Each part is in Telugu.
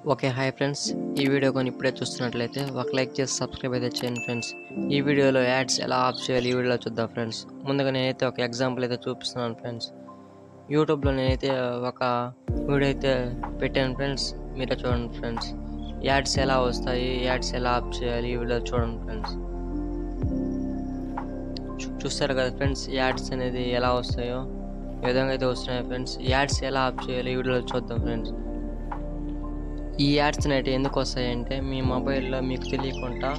ఓకే. Hi friends. ఈ వీడియో గాని ఇప్పుడే చూస్తున్నట్లయితే ఒక లైక్ చేసి సబ్స్క్రైబ్ అయితే చేయండి ఫ్రెండ్స్. ఈ వీడియోలో యాడ్స్ ఎలా ఆఫ్ చేయాలి ఈ వీడియోలో చూద్దాం ఫ్రెండ్స్. ముందుగా నేనైతే ఒక ఎగ్జాంపుల్ అయితే చూపిస్తున్నాను ఫ్రెండ్స్. యూట్యూబ్‌లో నేనైతే ఒక వీడియో అయితే పెట్టాను ఫ్రెండ్స్. మీరే చూడండి ఫ్రెండ్స్. యాడ్స్ ఎలా వస్తాయి? యాడ్స్ ఎలా ఆఫ్ చేయాలి? ఈ వీడియో చూడండి ఫ్రెండ్స్. చూస్తారు కదా ఫ్రెండ్స్ యాడ్స్ అనేది ఎలా వస్తాయో? ఏ విధంగా అయితే వస్తున్నాయి ఫ్రెండ్స్. యాడ్స్ ఎలా ఆఫ్ చేయాలి? ఈ వీడియోలో చూద్దాం ఫ్రెండ్స్. ఈ యాడ్స్ అనేటివి ఎందుకు వస్తాయంటే మీ మొబైల్‌లో మీకు తెలియకుండా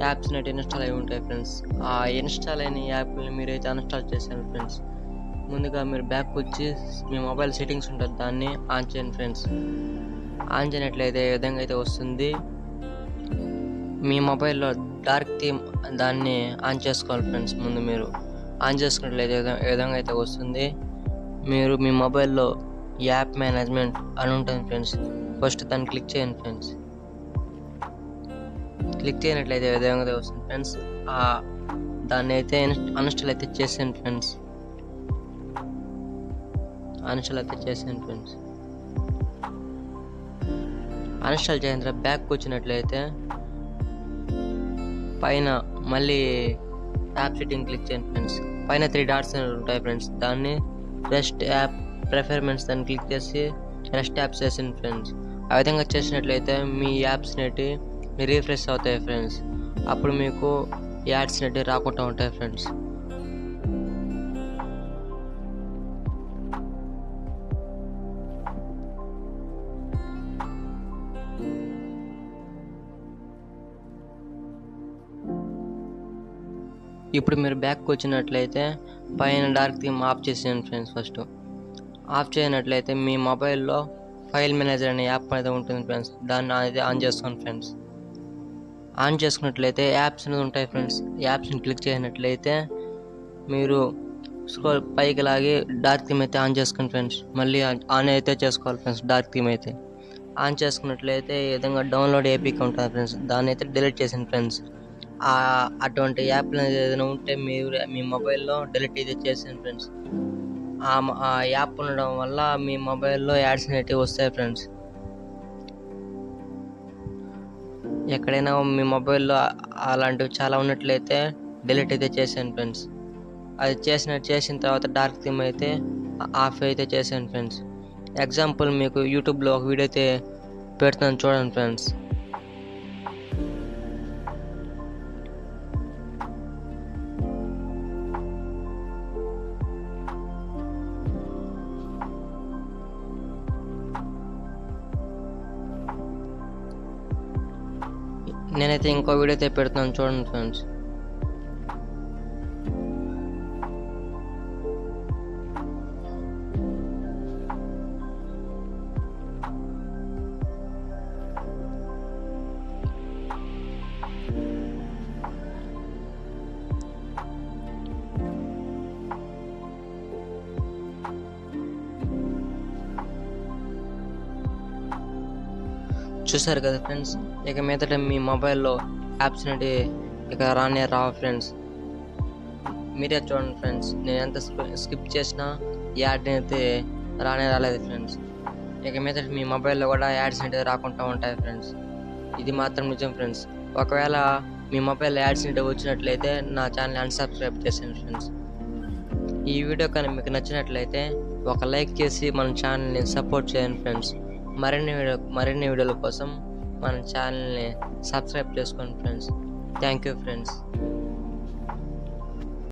యాప్స్ అనేటివి ఇన్‌స్టాల్ అయి ఉంటాయి ఫ్రెండ్స్. ఆ ఇన్‌స్టాల్ అయిన యాప్‌ని మీరైతే అన్‌ఇన్‌స్టాల్ చేశారు ఫ్రెండ్స్. ముందుగా మీరు బ్యాక్‌కొచ్చి మీ మొబైల్ సెట్టింగ్స్ ఉంటది. దాన్ని ఆన్ చేయండి ఫ్రెండ్స్. ఆన్ చేయనట్లయితే ఏ విధంగా అయితే వస్తుంది. మీ మొబైల్‌లో డార్క్ థీమ్ దాన్ని ఆన్ చేసుకోవాలి ఫ్రెండ్స్. ముందు మీరు ఆన్ చేసుకున్నట్లయితే ఏ విధంగా అయితే వస్తుంది. మీరు మీ మొబైల్‌లో యాప్ మేనేజ్‌మెంట్ అని ఉంటుంది ఫ్రెండ్స్. ఫస్ట్ దాన్ని క్లిక్ చేయండి ఫ్రెండ్స్. క్లిక్ చేయనట్లయితే ఏ విధంగా వస్తుంది ఫ్రెండ్స్. దాన్నైతే అన్‌ఇన్‌స్టాల్ అయితే చేసేయండి ఫ్రెండ్స్. అన్‌ఇన్‌స్టాల్ అయితే చేసేయండి ఫ్రెండ్స్. అన్‌ఇన్‌స్టాల్ చేసిన తర్వాత బ్యాక్‌కొచ్చినట్లయితే పైన మళ్ళీ యాప్ సెట్టింగ్ క్లిక్ చేయండి ఫ్రెండ్స్. పైన 3 డాట్స్ ఉంటాయి ఫ్రెండ్స్. దాన్ని రెస్ట్ యాప్ ప్రిఫర్మెంట్స్ దాన్ని క్లిక్ చేసి రెస్ట్ యాప్స్ చేసేయండి ఫ్రెండ్స్. ఆ విధంగా చేసినట్లయితే మీ యాప్స్ అనేటివి రిఫ్రెష్ అవుతాయి ఫ్రెండ్స్. అప్పుడు మీకు యాడ్స్ అనేటివి రాకుండా ఉంటాయి ఫ్రెండ్స్. ఇప్పుడు మీరు బ్యాక్‌కొచ్చినట్లయితే పైన డార్క్ థీమ్ ఆఫ్ చేసేయండి ఫ్రెండ్స్ ఫస్టు. ఆఫ్ చేయనట్లయితే మీ మొబైల్‌లో ఫైల్ మేనేజర్ అనే యాప్ అనేది ఉంటుంది ఫ్రెండ్స్. దాన్ని అనేది ఆన్ చేసుకోండి ఫ్రెండ్స్. ఆన్ చేసుకున్నట్లయితే యాప్స్ అనేది ఉంటాయి ఫ్రెండ్స్. యాప్స్‌ని క్లిక్ చేసినట్లయితే మీరు స్క్రోల్ పైకి లాగి డార్క్ థీమ్ అయితే ఆన్ చేసుకోండి ఫ్రెండ్స్. మళ్ళీ ఆన్ అయితే చేసుకోవాలి ఫ్రెండ్స్ డార్క్ థీమ్ అయితే. ఆన్ చేసుకున్నట్లయితే ఈ విధంగా డౌన్లోడ్ ఏపీకే ఉంటుంది ఫ్రెండ్స్. దాన్నైతే డిలీట్ చేసేయండి ఫ్రెండ్స్. అటువంటి యాప్‌లు ఏదైనా ఉంటే మీరు మీ మొబైల్‌లో డిలీట్ అయితే చేసేయండి ఫ్రెండ్స్. ఆ యాప్ ఉండడం వల్ల మీ మొబైల్‌లో యాడ్స్ అనేటివి వస్తాయి ఫ్రెండ్స్. ఎక్కడైనా మీ మొబైల్‌లో అలాంటివి చాలా ఉన్నట్లయితే డిలీట్ అయితే చేసేయండి ఫ్రెండ్స్. అది చేసిన తర్వాత డార్క్ థీమ్ అయితే ఆఫ్ అయితే చేసేయండి ఫ్రెండ్స్. ఎగ్జాంపుల్ మీకు యూట్యూబ్‌లో ఒక వీడియో అయితే పెడుతున్నాను చూడండి ఫ్రెండ్స్. నేనైతే ఇంకో వీడియో అయితే పెడుతున్నాను చూడండి ఫ్రెండ్స్. చూసారు కదా ఫ్రెండ్స్. ఇక మీదట మీ మొబైల్‌లో యాప్స్ అనేటివి ఇక రానే రావు ఫ్రెండ్స్. మీరే చూడండి ఫ్రెండ్స్. నేను ఎంత స్కిప్ చేసినా యాడ్ అయితే రానే రాలేదు ఫ్రెండ్స్. ఇక మీదట మీ మొబైల్‌లో కూడా యాడ్స్ అనేటివి రాకుండా ఉంటాయి ఫ్రెండ్స్. ఇది మాత్రం నిజం ఫ్రెండ్స్. ఒకవేళ మీ మొబైల్‌లో యాడ్స్ అనేటివి వచ్చినట్లయితే నా ఛానెల్‌ని అన్‌సబ్స్క్రైబ్ చేసేయండి ఫ్రెండ్స్. ఈ వీడియో కానీ మీకు నచ్చినట్లయితే ఒక లైక్ చేసి మన ఛానల్‌ని సపోర్ట్ చేయండి ఫ్రెండ్స్. మరిన్ని వీడియోల కోసం మన ఛానల్‌ని సబ్స్క్రైబ్ చేసుకోండి ఫ్రెండ్స్. Thank you friends.